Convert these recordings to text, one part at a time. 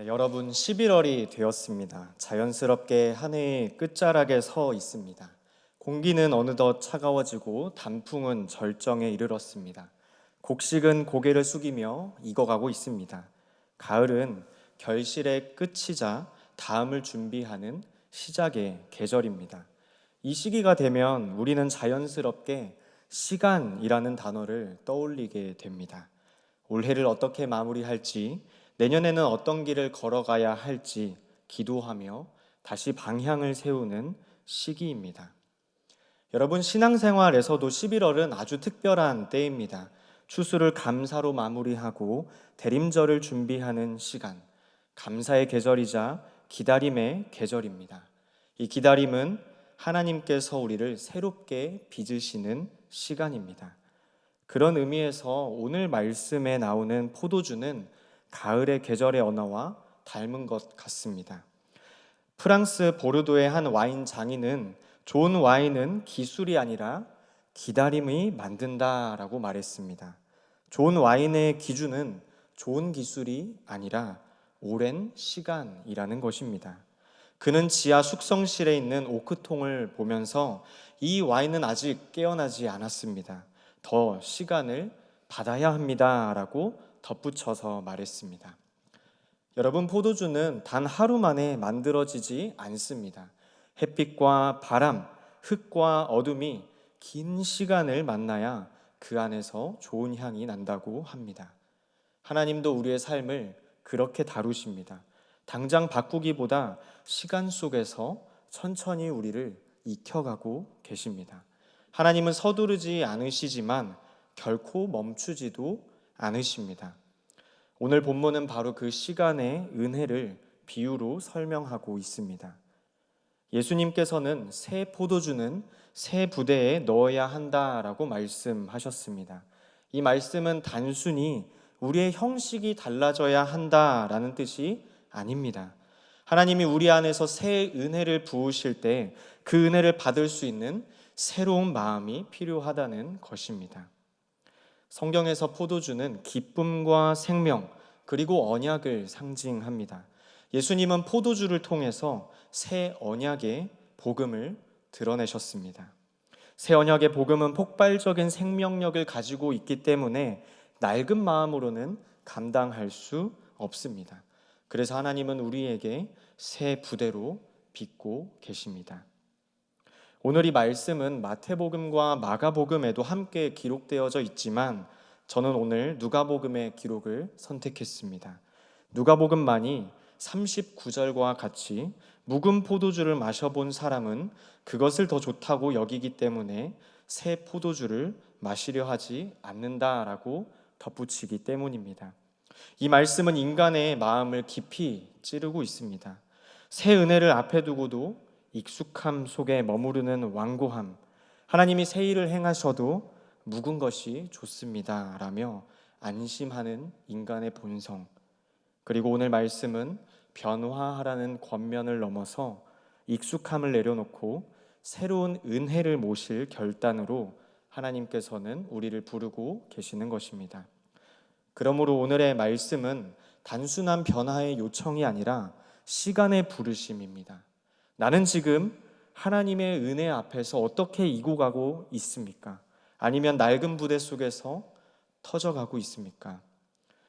네, 여러분 11월이 되었습니다. 자연스럽게 한 해의 끝자락에 서 있습니다. 공기는 어느덧 차가워지고 단풍은 절정에 이르렀습니다. 곡식은 고개를 숙이며 익어가고 있습니다. 가을은 결실의 끝이자 다음을 준비하는 시작의 계절입니다. 이 시기가 되면 우리는 자연스럽게 시간이라는 단어를 떠올리게 됩니다. 올해를 어떻게 마무리할지, 내년에는 어떤 길을 걸어가야 할지 기도하며 다시 방향을 세우는 시기입니다. 여러분, 신앙생활에서도 11월은 아주 특별한 때입니다. 추수를 감사로 마무리하고 대림절을 준비하는 시간, 감사의 계절이자 기다림의 계절입니다. 이 기다림은 하나님께서 우리를 새롭게 빚으시는 시간입니다. 그런 의미에서 오늘 말씀에 나오는 포도주는 가을의 계절의 언어와 닮은 것 같습니다. 프랑스 보르도의 한 와인 장인은 좋은 와인은 기술이 아니라 기다림이 만든다라고 말했습니다. 좋은 와인의 기준은 좋은 기술이 아니라 오랜 시간이라는 것입니다. 그는 지하 숙성실에 있는 오크통을 보면서 이 와인은 아직 깨어나지 않았습니다. 더 시간을 받아야 합니다라고 덧붙여서 말했습니다. 여러분, 포도주는 단 하루 만에 만들어지지 않습니다. 햇빛과 바람, 흙과 어둠이 긴 시간을 만나야 그 안에서 좋은 향이 난다고 합니다. 하나님도 우리의 삶을 그렇게 다루십니다. 당장 바꾸기보다 시간 속에서 천천히 우리를 익혀가고 계십니다. 하나님은 서두르지 않으시지만 결코 멈추지도 않으십니다. 오늘 본문은 바로 그 시간의 은혜를 비유로 설명하고 있습니다. 예수님께서는 새 포도주는 새 부대에 넣어야 한다라고 말씀하셨습니다. 이 말씀은 단순히 우리의 형식이 달라져야 한다라는 뜻이 아닙니다. 하나님이 우리 안에서 새 은혜를 부으실 때 그 은혜를 받을 수 있는 새로운 마음이 필요하다는 것입니다. 성경에서 포도주는 기쁨과 생명 그리고 언약을 상징합니다. 예수님은 포도주를 통해서 새 언약의 복음을 드러내셨습니다. 새 언약의 복음은 폭발적인 생명력을 가지고 있기 때문에 낡은 마음으로는 감당할 수 없습니다. 그래서 하나님은 우리에게 새 부대로 빚고 계십니다. 오늘 이 말씀은 마태복음과 마가복음에도 함께 기록되어져 있지만 저는 오늘 누가복음의 기록을 선택했습니다. 누가복음만이 39절과 같이 묵은 포도주를 마셔본 사람은 그것을 더 좋다고 여기기 때문에 새 포도주를 마시려 하지 않는다라고 덧붙이기 때문입니다. 이 말씀은 인간의 마음을 깊이 찌르고 있습니다. 새 은혜를 앞에 두고도 익숙함 속에 머무르는 완고함, 하나님이 새 일을 행하셔도 묵은 것이 좋습니다 라며 안심하는 인간의 본성, 그리고 오늘 말씀은 변화하라는 권면을 넘어서 익숙함을 내려놓고 새로운 은혜를 모실 결단으로 하나님께서는 우리를 부르고 계시는 것입니다. 그러므로 오늘의 말씀은 단순한 변화의 요청이 아니라 시간의 부르심입니다. 나는 지금 하나님의 은혜 앞에서 어떻게 이고 가고 있습니까? 아니면 낡은 부대 속에서 터져가고 있습니까?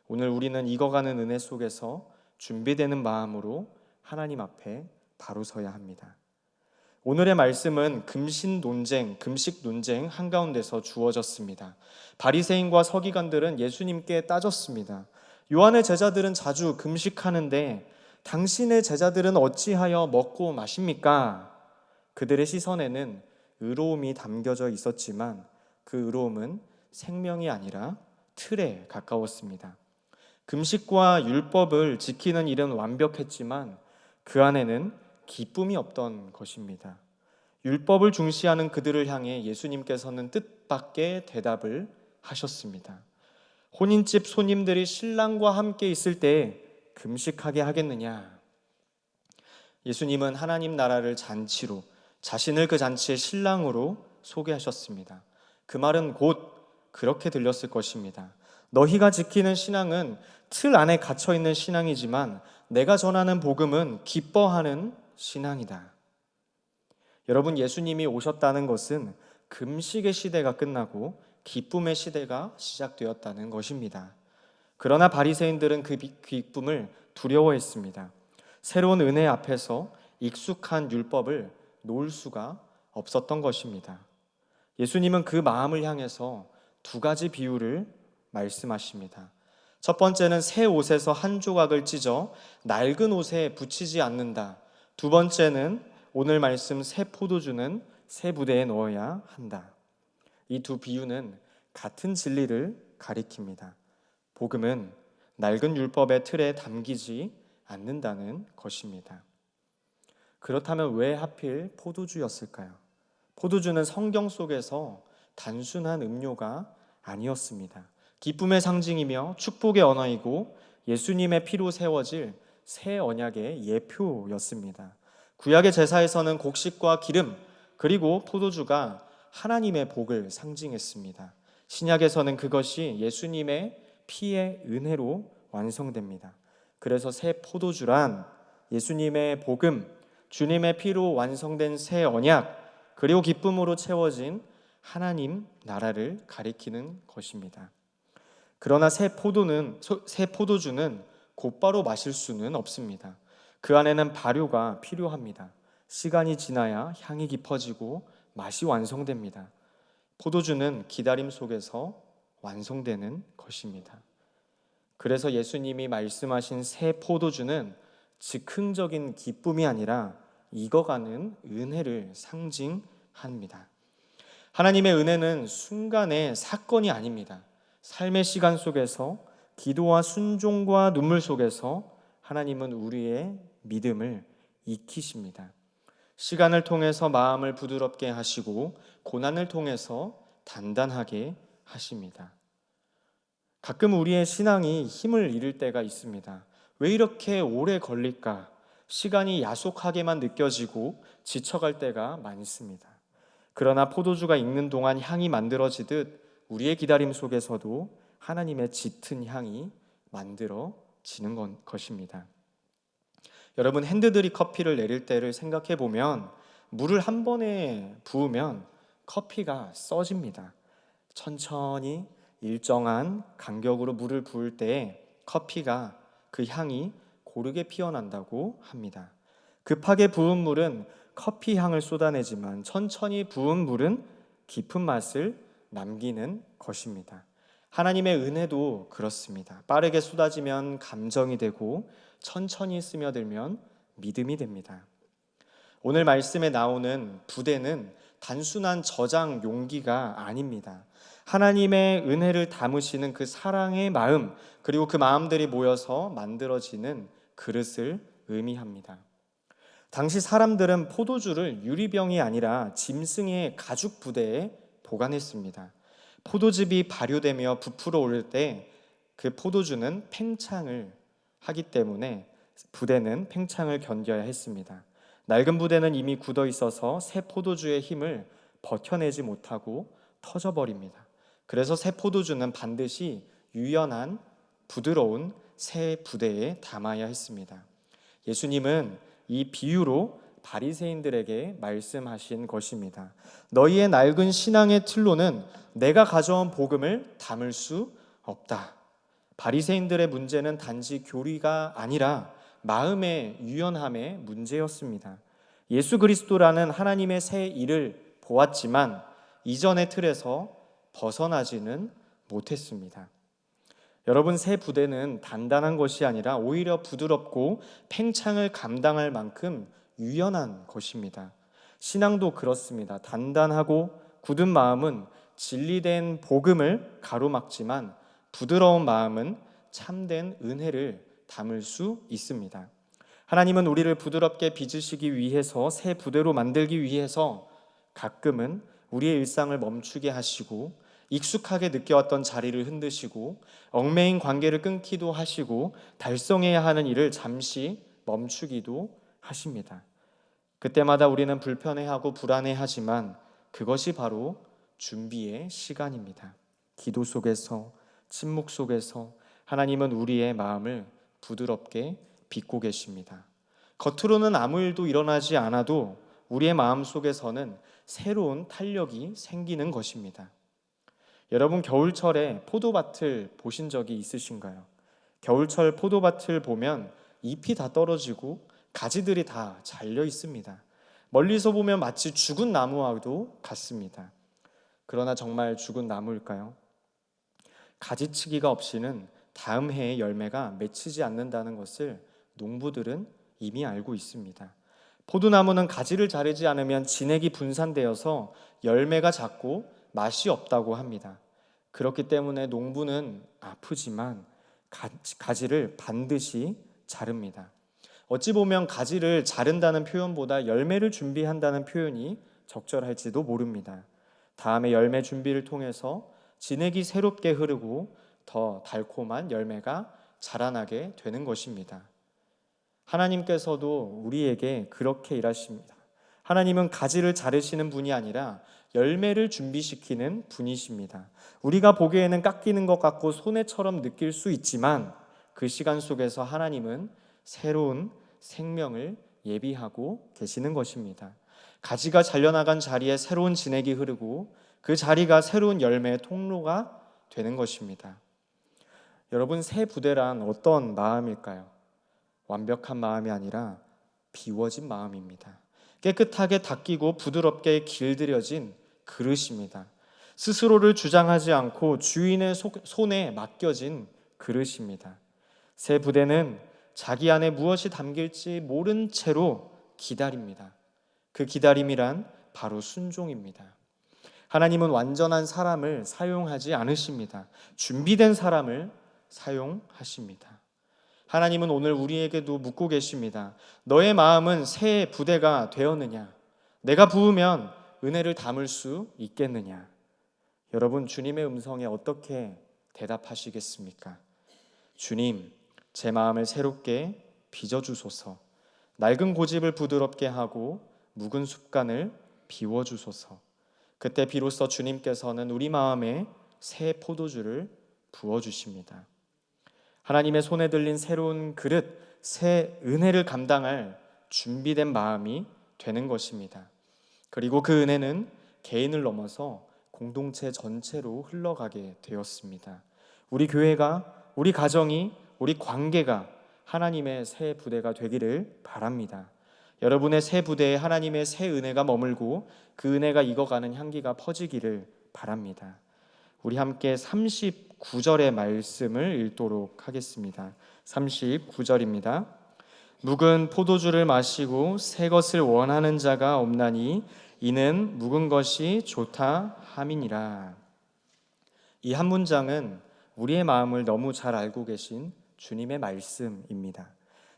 오늘 우리는 익어가는 은혜 속에서 준비되는 마음으로 하나님 앞에 바로 서야 합니다. 오늘의 말씀은 금식 논쟁 한가운데서 주어졌습니다. 바리새인과 서기관들은 예수님께 따졌습니다. 요한의 제자들은 자주 금식하는데 당신의 제자들은 어찌하여 먹고 마십니까? 그들의 시선에는 의로움이 담겨져 있었지만 그 의로움은 생명이 아니라 틀에 가까웠습니다. 금식과 율법을 지키는 일은 완벽했지만 그 안에는 기쁨이 없던 것입니다. 율법을 중시하는 그들을 향해 예수님께서는 뜻밖의 대답을 하셨습니다. 혼인집 손님들이 신랑과 함께 있을 때 금식하게 하겠느냐? 예수님은 하나님 나라를 잔치로, 자신을 그 잔치의 신랑으로 소개하셨습니다. 그 말은 곧 그렇게 들렸을 것입니다. 너희가 지키는 신앙은 틀 안에 갇혀있는 신앙이지만 내가 전하는 복음은 기뻐하는 신앙이다. 여러분, 예수님이 오셨다는 것은 금식의 시대가 끝나고 기쁨의 시대가 시작되었다는 것입니다. 그러나 바리새인들은 그 기쁨을 두려워했습니다. 새로운 은혜 앞에서 익숙한 율법을 놓을 수가 없었던 것입니다. 예수님은 그 마음을 향해서 두 가지 비유를 말씀하십니다. 첫 번째는 새 옷에서 한 조각을 찢어 낡은 옷에 붙이지 않는다. 두 번째는 오늘 말씀 새 포도주는 새 부대에 넣어야 한다. 이 두 비유는 같은 진리를 가리킵니다. 복음은 낡은 율법의 틀에 담기지 않는다는 것입니다. 그렇다면 왜 하필 포도주였을까요? 포도주는 성경 속에서 단순한 음료가 아니었습니다. 기쁨의 상징이며 축복의 언어이고 예수님의 피로 세워질 새 언약의 예표였습니다. 구약의 제사에서는 곡식과 기름 그리고 포도주가 하나님의 복을 상징했습니다. 신약에서는 그것이 예수님의 피의 은혜로 완성됩니다. 그래서 새 포도주란 예수님의 복음, 주님의 피로 완성된 새 언약, 그리고 기쁨으로 채워진 하나님 나라를 가리키는 것입니다. 그러나 새 포도주는 곧바로 마실 수는 없습니다. 그 안에는 발효가 필요합니다. 시간이 지나야 향이 깊어지고 맛이 완성됩니다. 포도주는 기다림 속에서 완성되는 것입니다. 그래서 예수님이 말씀하신 새 포도주는 즉흥적인 기쁨이 아니라 익어가는 은혜를 상징합니다. 하나님의 은혜는 순간의 사건이 아닙니다. 삶의 시간 속에서 기도와 순종과 눈물 속에서 하나님은 우리의 믿음을 익히십니다. 시간을 통해서 마음을 부드럽게 하시고 고난을 통해서 단단하게 하십니다. 가끔 우리의 신앙이 힘을 잃을 때가 있습니다. 왜 이렇게 오래 걸릴까? 시간이 야속하게만 느껴지고 지쳐갈 때가 많습니다. 그러나 포도주가 익는 동안 향이 만들어지듯 우리의 기다림 속에서도 하나님의 짙은 향이 만들어지는 것입니다. 여러분, 핸드드립 커피를 내릴 때를 생각해 보면 물을 한 번에 부으면 커피가 써집니다. 천천히 일정한 간격으로 물을 부을 때 커피가 그 향이 고르게 피어난다고 합니다. 급하게 부은 물은 커피 향을 쏟아내지만 천천히 부은 물은 깊은 맛을 남기는 것입니다. 하나님의 은혜도 그렇습니다. 빠르게 쏟아지면 감정이 되고 천천히 스며들면 믿음이 됩니다. 오늘 말씀에 나오는 부대는 단순한 저장 용기가 아닙니다. 하나님의 은혜를 담으시는 그 사랑의 마음, 그리고 그 마음들이 모여서 만들어지는 그릇을 의미합니다. 당시 사람들은 포도주를 유리병이 아니라 짐승의 가죽 부대에 보관했습니다. 포도즙이 발효되며 부풀어 오를 때 그 포도주는 팽창을 하기 때문에 부대는 팽창을 견뎌야 했습니다. 낡은 부대는 이미 굳어 있어서 새 포도주의 힘을 버텨내지 못하고 터져버립니다. 그래서 새 포도주는 반드시 유연한 부드러운 새 부대에 담아야 했습니다. 예수님은 이 비유로 바리새인들에게 말씀하신 것입니다. 너희의 낡은 신앙의 틀로는 내가 가져온 복음을 담을 수 없다. 바리새인들의 문제는 단지 교리가 아니라 마음의 유연함의 문제였습니다. 예수 그리스도라는 하나님의 새 일을 보았지만 이전의 틀에서 벗어나지는 못했습니다. 여러분, 새 부대는 단단한 것이 아니라 오히려 부드럽고 팽창을 감당할 만큼 유연한 것입니다. 신앙도 그렇습니다. 단단하고 굳은 마음은 진리된 복음을 가로막지만 부드러운 마음은 참된 은혜를 담을 수 있습니다. 하나님은 우리를 부드럽게 빚으시기 위해서 새 부대로 만들기 위해서 가끔은 우리의 일상을 멈추게 하시고 익숙하게 느껴왔던 자리를 흔드시고 얽매인 관계를 끊기도 하시고 달성해야 하는 일을 잠시 멈추기도 하십니다. 그때마다 우리는 불편해하고 불안해하지만 그것이 바로 준비의 시간입니다. 기도 속에서 침묵 속에서 하나님은 우리의 마음을 부드럽게 빚고 계십니다. 겉으로는 아무 일도 일어나지 않아도 우리의 마음속에서는 새로운 탄력이 생기는 것입니다. 여러분, 겨울철에 포도밭을 보신 적이 있으신가요? 겨울철 포도밭을 보면 잎이 다 떨어지고 가지들이 다 잘려 있습니다. 멀리서 보면 마치 죽은 나무와도 같습니다. 그러나 정말 죽은 나무일까요? 가지치기가 없이는 다음 해의 열매가 맺히지 않는다는 것을 농부들은 이미 알고 있습니다. 포도나무는 가지를 자르지 않으면 진액이 분산되어서 열매가 작고 맛이 없다고 합니다. 그렇기 때문에 농부는 아프지만 가지를 반드시 자릅니다. 어찌 보면 가지를 자른다는 표현보다 열매를 준비한다는 표현이 적절할지도 모릅니다. 다음에 열매 준비를 통해서 진액이 새롭게 흐르고 더 달콤한 열매가 자라나게 되는 것입니다. 하나님께서도 우리에게 그렇게 일하십니다. 하나님은 가지를 자르시는 분이 아니라 열매를 준비시키는 분이십니다. 우리가 보기에는 깎이는 것 같고 손해처럼 느낄 수 있지만 그 시간 속에서 하나님은 새로운 생명을 예비하고 계시는 것입니다. 가지가 잘려나간 자리에 새로운 진액이 흐르고 그 자리가 새로운 열매의 통로가 되는 것입니다. 여러분, 새 부대란 어떤 마음일까요? 완벽한 마음이 아니라 비워진 마음입니다. 깨끗하게 닦이고 부드럽게 길들여진 그릇입니다. 스스로를 주장하지 않고 주인의 손에 맡겨진 그릇입니다. 새 부대는 자기 안에 무엇이 담길지 모른 채로 기다립니다. 그 기다림이란 바로 순종입니다. 하나님은 완전한 사람을 사용하지 않으십니다. 준비된 사람을 사용하십니다. 하나님은 오늘 우리에게도 묻고 계십니다. 너의 마음은 새 부대가 되었느냐? 내가 부으면 은혜를 담을 수 있겠느냐? 여러분, 주님의 음성에 어떻게 대답하시겠습니까? 주님, 제 마음을 새롭게 빚어주소서. 낡은 고집을 부드럽게 하고 묵은 습관을 비워주소서. 그때 비로소 주님께서는 우리 마음에 새 포도주를 부어주십니다. 하나님의 손에 들린 새로운 그릇, 새 은혜를 감당할 준비된 마음이 되는 것입니다. 그리고 그 은혜는 개인을 넘어서 공동체 전체로 흘러가게 되었습니다. 우리 교회가, 우리 가정이, 우리 관계가 하나님의 새 부대가 되기를 바랍니다. 여러분의 새 부대에 하나님의 새 은혜가 머물고 그 은혜가 익어가는 향기가 퍼지기를 바랍니다. 우리 함께 39절의 말씀을 읽도록 하겠습니다. 39절입니다. 묵은 포도주를 마시고 새 것을 원하는 자가 없나니 이는 묵은 것이 좋다 함이니라. 이 한 문장은 우리의 마음을 너무 잘 알고 계신 주님의 말씀입니다.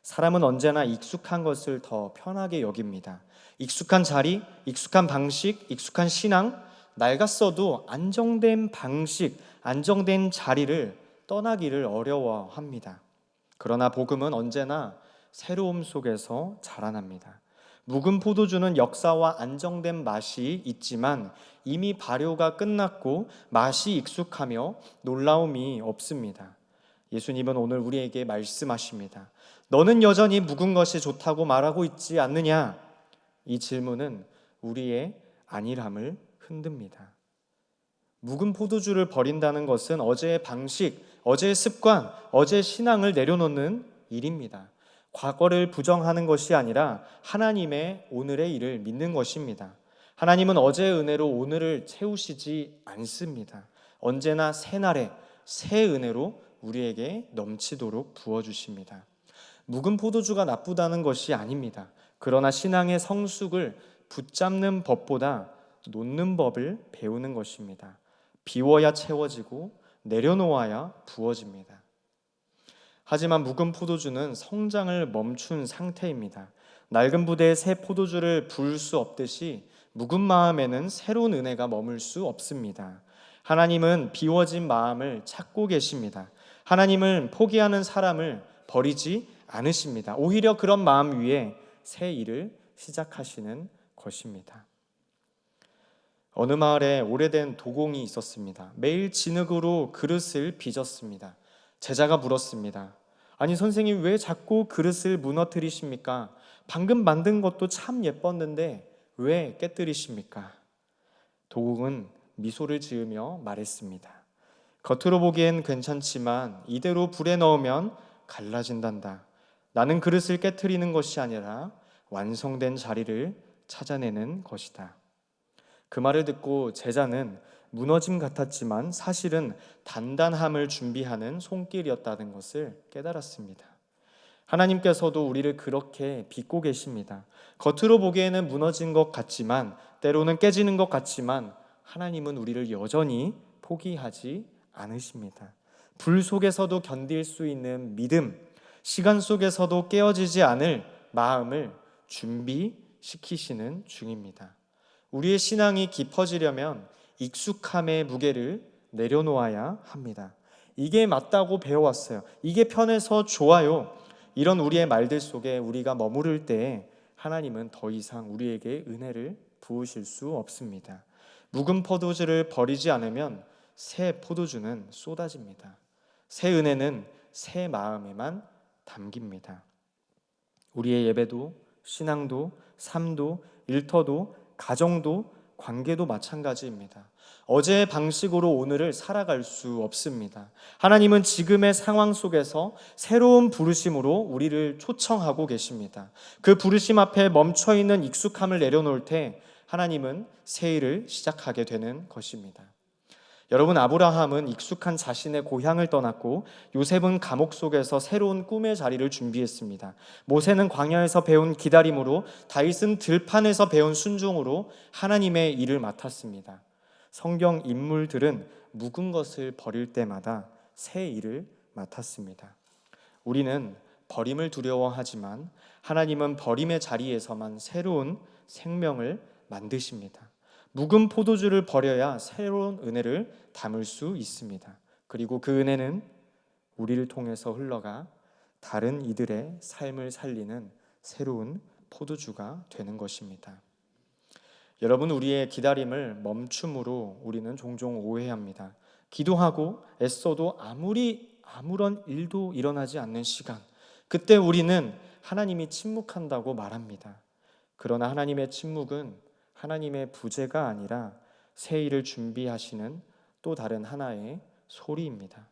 사람은 언제나 익숙한 것을 더 편하게 여깁니다. 익숙한 자리, 익숙한 방식, 익숙한 신앙, 낡았어도 안정된 방식, 안정된 자리를 떠나기를 어려워합니다. 그러나 복음은 언제나 새로움 속에서 자라납니다. 묵은 포도주는 역사와 안정된 맛이 있지만 이미 발효가 끝났고 맛이 익숙하며 놀라움이 없습니다. 예수님은 오늘 우리에게 말씀하십니다. 너는 여전히 묵은 것이 좋다고 말하고 있지 않느냐? 이 질문은 우리의 안일함을 흔듭니다. 묵은 포도주를 버린다는 것은 어제의 방식, 어제의 습관, 어제의 신앙을 내려놓는 일입니다. 과거를 부정하는 것이 아니라 하나님의 오늘의 일을 믿는 것입니다. 하나님은 어제의 은혜로 오늘을 채우시지 않습니다. 언제나 새날에 새 은혜로 우리에게 넘치도록 부어주십니다. 묵은 포도주가 나쁘다는 것이 아닙니다. 그러나 신앙의 성숙을 붙잡는 법보다 놓는 법을 배우는 것입니다. 비워야 채워지고 내려놓아야 부어집니다. 하지만 묵은 포도주는 성장을 멈춘 상태입니다. 낡은 부대에 새 포도주를 부을 수 없듯이 묵은 마음에는 새로운 은혜가 머물 수 없습니다. 하나님은 비워진 마음을 찾고 계십니다. 하나님은 포기하는 사람을 버리지 않으십니다. 오히려 그런 마음 위에 새 일을 시작하시는 것입니다. 어느 마을에 오래된 도공이 있었습니다. 매일 진흙으로 그릇을 빚었습니다. 제자가 물었습니다. 아니 선생님 왜 자꾸 그릇을 무너뜨리십니까? 방금 만든 것도 참 예뻤는데 왜 깨뜨리십니까? 도국은 미소를 지으며 말했습니다. 겉으로 보기엔 괜찮지만 이대로 불에 넣으면 갈라진단다. 나는 그릇을 깨뜨리는 것이 아니라 완성된 자리를 찾아내는 것이다. 그 말을 듣고 제자는 무너짐 같았지만 사실은 단단함을 준비하는 손길이었다는 것을 깨달았습니다. 하나님께서도 우리를 그렇게 빚고 계십니다. 겉으로 보기에는 무너진 것 같지만, 때로는 깨지는 것 같지만 하나님은 우리를 여전히 포기하지 않으십니다. 불 속에서도 견딜 수 있는 믿음, 시간 속에서도 깨어지지 않을 마음을 준비시키시는 중입니다. 우리의 신앙이 깊어지려면 익숙함의 무게를 내려놓아야 합니다. 이게 맞다고 배워왔어요. 이게 편해서 좋아요. 이런 우리의 말들 속에 우리가 머무를 때 하나님은 더 이상 우리에게 은혜를 부으실 수 없습니다. 묵은 포도주를 버리지 않으면 새 포도주는 쏟아집니다. 새 은혜는 새 마음에만 담깁니다. 우리의 예배도, 신앙도, 삶도, 일터도, 가정도, 관계도 마찬가지입니다. 어제의 방식으로 오늘을 살아갈 수 없습니다. 하나님은 지금의 상황 속에서 새로운 부르심으로 우리를 초청하고 계십니다. 그 부르심 앞에 멈춰있는 익숙함을 내려놓을 때 하나님은 새 일을 시작하게 되는 것입니다. 여러분, 아브라함은 익숙한 자신의 고향을 떠났고 요셉은 감옥 속에서 새로운 꿈의 자리를 준비했습니다. 모세는 광야에서 배운 기다림으로, 다윗은 들판에서 배운 순종으로 하나님의 일을 맡았습니다. 성경 인물들은 묵은 것을 버릴 때마다 새 일을 맡았습니다. 우리는 버림을 두려워하지만 하나님은 버림의 자리에서만 새로운 생명을 만드십니다. 묵은 포도주를 버려야 새로운 은혜를 담을 수 있습니다. 그리고 그 은혜는 우리를 통해서 흘러가 다른 이들의 삶을 살리는 새로운 포도주가 되는 것입니다. 여러분, 우리의 기다림을 멈춤으로 우리는 종종 오해합니다. 기도하고 애써도 아무런 일도 일어나지 않는 시간, 그때 우리는 하나님이 침묵한다고 말합니다. 그러나 하나님의 침묵은 하나님의 부재가 아니라 새 일을 준비하시는 또 다른 하나의 소리입니다.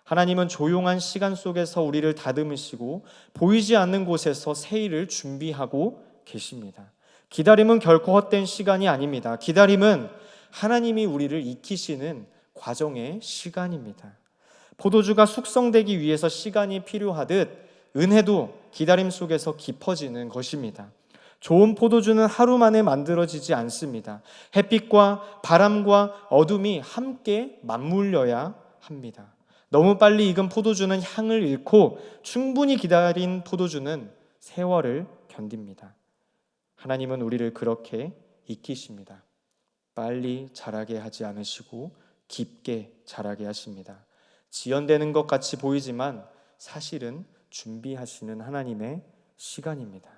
하나님은 조용한 시간 속에서 우리를 다듬으시고 보이지 않는 곳에서 새 일을 준비하고 계십니다. 기다림은 결코 헛된 시간이 아닙니다. 기다림은 하나님이 우리를 익히시는 과정의 시간입니다. 포도주가 숙성되기 위해서 시간이 필요하듯 은혜도 기다림 속에서 깊어지는 것입니다. 좋은 포도주는 하루 만에 만들어지지 않습니다. 햇빛과 바람과 어둠이 함께 맞물려야 합니다. 너무 빨리 익은 포도주는 향을 잃고 충분히 기다린 포도주는 세월을 견딥니다. 하나님은 우리를 그렇게 익히십니다. 빨리 자라게 하지 않으시고 깊게 자라게 하십니다. 지연되는 것 같이 보이지만 사실은 준비하시는 하나님의 시간입니다.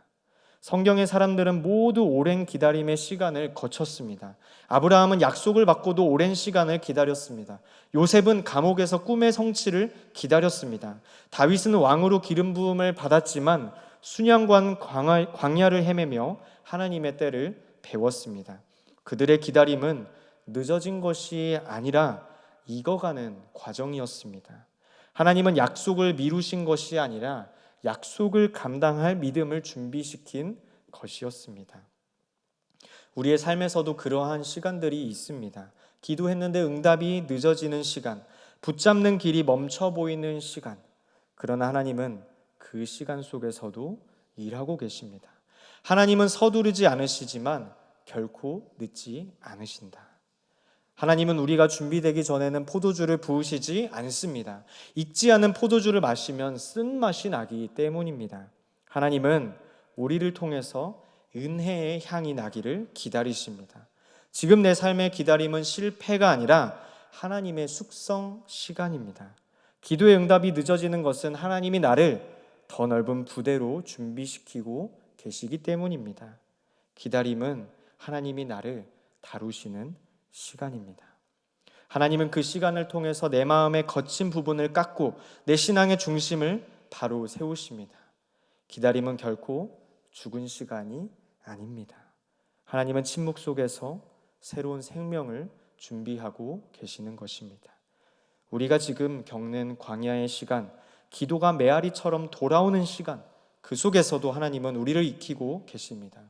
성경의 사람들은 모두 오랜 기다림의 시간을 거쳤습니다. 아브라함은 약속을 받고도 오랜 시간을 기다렸습니다. 요셉은 감옥에서 꿈의 성취를 기다렸습니다. 다윗은 왕으로 기름 부음을 받았지만 순양관 광야를 헤매며 하나님의 때를 배웠습니다. 그들의 기다림은 늦어진 것이 아니라 익어가는 과정이었습니다. 하나님은 약속을 미루신 것이 아니라 약속을 감당할 믿음을 준비시킨 것이었습니다. 우리의 삶에서도 그러한 시간들이 있습니다. 기도했는데 응답이 늦어지는 시간, 붙잡는 길이 멈춰 보이는 시간. 그러나 하나님은 그 시간 속에서도 일하고 계십니다. 하나님은 서두르지 않으시지만 결코 늦지 않으신다. 하나님은 우리가 준비되기 전에는 포도주를 부으시지 않습니다. 익지 않은 포도주를 마시면 쓴맛이 나기 때문입니다. 하나님은 우리를 통해서 은혜의 향이 나기를 기다리십니다. 지금 내 삶의 기다림은 실패가 아니라 하나님의 숙성 시간입니다. 기도의 응답이 늦어지는 것은 하나님이 나를 더 넓은 부대로 준비시키고 계시기 때문입니다. 기다림은 하나님이 나를 다루시는 시간입니다. 하나님은 그 시간을 통해서 내 마음의 거친 부분을 깎고 내 신앙의 중심을 바로 세우십니다. 기다림은 결코 죽은 시간이 아닙니다. 하나님은 침묵 속에서 새로운 생명을 준비하고 계시는 것입니다. 우리가 지금 겪는 광야의 시간, 기도가 메아리처럼 돌아오는 시간, 그 속에서도 하나님은 우리를 익히고 계십니다.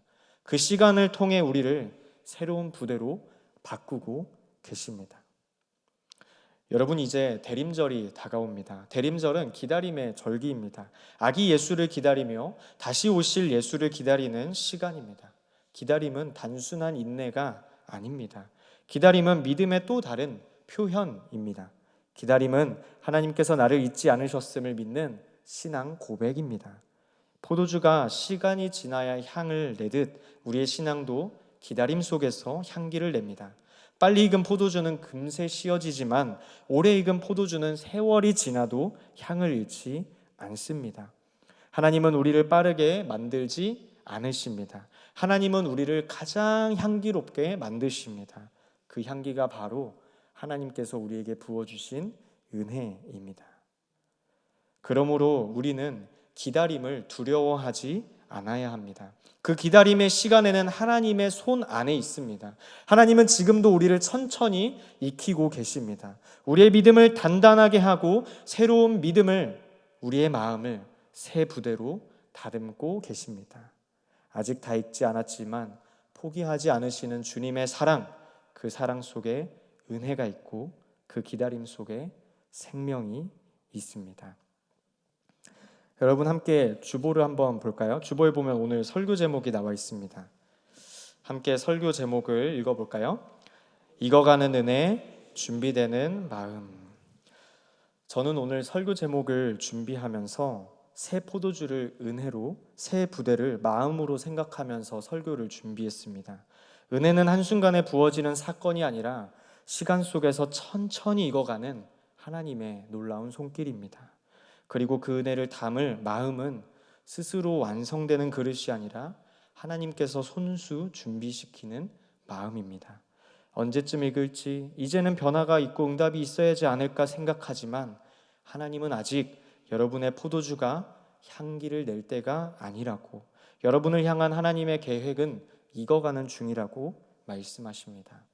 그 시간을 통해 우리를 새로운 부대로 바꾸고 계십니다. 여러분, 이제 대림절이 다가옵니다. 대림절은 기다림의 절기입니다. 아기 예수를 기다리며 다시 오실 예수를 기다리는 시간입니다. 기다림은 단순한 인내가 아닙니다. 기다림은 믿음의 또 다른 표현입니다. 기다림은 하나님께서 나를 잊지 않으셨음을 믿는 신앙 고백입니다. 포도주가 시간이 지나야 향을 내듯 우리의 신앙도 기다림 속에서 향기를 냅니다. 빨리 익은 포도주는 금세 씌어지지만 오래 익은 포도주는 세월이 지나도 향을 잃지 않습니다. 하나님은 우리를 빠르게 만들지 않으십니다. 하나님은 우리를 가장 향기롭게 만드십니다. 그 향기가 바로 하나님께서 우리에게 부어주신 은혜입니다. 그러므로 우리는 기다림을 두려워하지 않아야 합니다. 그 기다림의 시간에는 하나님의 손 안에 있습니다. 하나님은 지금도 우리를 천천히 익히고 계십니다. 우리의 믿음을 단단하게 하고 새로운 믿음을, 우리의 마음을 새 부대로 다듬고 계십니다. 아직 다 익지 않았지만 포기하지 않으시는 주님의 사랑, 그 사랑 속에 은혜가 있고 그 기다림 속에 생명이 있습니다. 여러분, 함께 주보를 한번 볼까요? 주보에 보면 오늘 설교 제목이 나와 있습니다. 함께 설교 제목을 읽어볼까요? 익어가는 은혜, 준비되는 마음. 저는 오늘 설교 제목을 준비하면서 새 포도주를 은혜로, 새 부대를 마음으로 생각하면서 설교를 준비했습니다. 은혜는 한순간에 부어지는 사건이 아니라 시간 속에서 천천히 익어가는 하나님의 놀라운 손길입니다. 그리고 그 은혜를 담을 마음은 스스로 완성되는 그릇이 아니라 하나님께서 손수 준비시키는 마음입니다. 언제쯤 읽을지, 이제는 변화가 있고 응답이 있어야지 않을까 생각하지만 하나님은 아직 여러분의 포도주가 향기를 낼 때가 아니라고, 여러분을 향한 하나님의 계획은 익어가는 중이라고 말씀하십니다.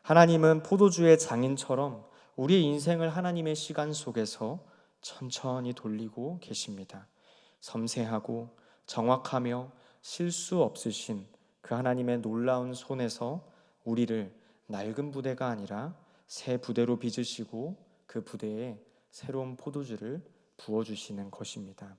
하나님은 포도주의 장인처럼 우리의 인생을 하나님의 시간 속에서 천천히 돌리고 계십니다. 섬세하고 정확하며 실수 없으신 그 하나님의 놀라운 손에서 우리를 낡은 부대가 아니라 새 부대로 빚으시고 그 부대에 새로운 포도주를 부어주시는 것입니다.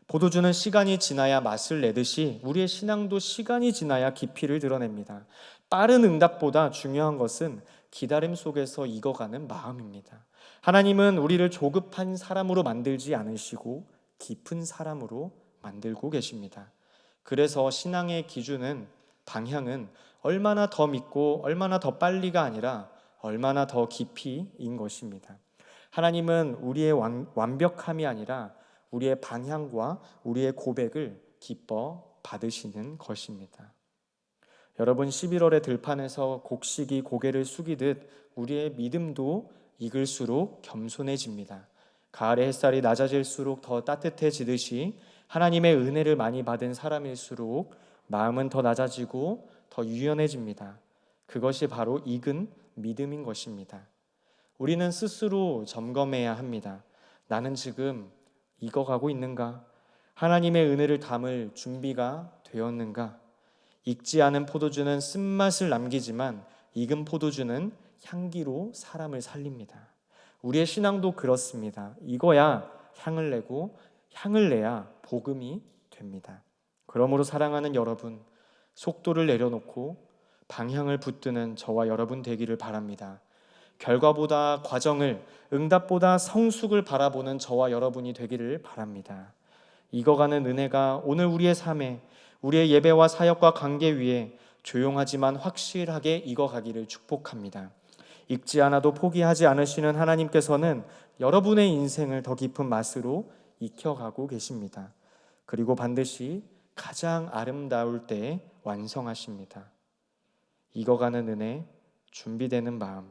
포도주는 시간이 지나야 맛을 내듯이 우리의 신앙도 시간이 지나야 깊이를 드러냅니다. 빠른 응답보다 중요한 것은 기다림 속에서 익어가는 마음입니다. 하나님은 우리를 조급한 사람으로 만들지 않으시고 깊은 사람으로 만들고 계십니다. 그래서 신앙의 기준은, 방향은 얼마나 더 믿고 얼마나 더 빨리가 아니라 얼마나 더 깊이인 것입니다. 하나님은 우리의 완벽함이 아니라 우리의 방향과 우리의 고백을 기뻐 받으시는 것입니다. 여러분, 11월의 들판에서 곡식이 고개를 숙이듯 우리의 믿음도 익을수록 겸손해집니다. 가을의 햇살이 낮아질수록 더 따뜻해지듯이 하나님의 은혜를 많이 받은 사람일수록 마음은 더 낮아지고 더 유연해집니다. 그것이 바로 익은 믿음인 것입니다. 우리는 스스로 점검해야 합니다. 나는 지금 익어가고 있는가? 하나님의 은혜를 담을 준비가 되었는가? 익지 않은 포도주는 쓴맛을 남기지만 익은 포도주는 향기로 사람을 살립니다. 우리의 신앙도 그렇습니다. 익어야 향을 내고 향을 내야 복음이 됩니다. 그러므로 사랑하는 여러분, 속도를 내려놓고 방향을 붙드는 저와 여러분 되기를 바랍니다. 결과보다 과정을, 응답보다 성숙을 바라보는 저와 여러분이 되기를 바랍니다. 익어가는 은혜가 오늘 우리의 삶에, 우리의 예배와 사역과 관계 위에 조용하지만 확실하게 익어가기를 축복합니다. 익지 않아도 포기하지 않으시는 하나님께서는 여러분의 인생을 더 깊은 맛으로 익혀가고 계십니다. 그리고 반드시 가장 아름다울 때 완성하십니다. 익어가는 은혜, 준비되는 마음,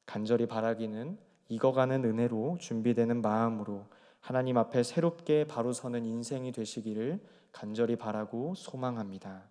간절히 바라기는 익어가는 은혜로 준비되는 마음으로 하나님 앞에 새롭게 바로 서는 인생이 되시기를 간절히 바라고 소망합니다.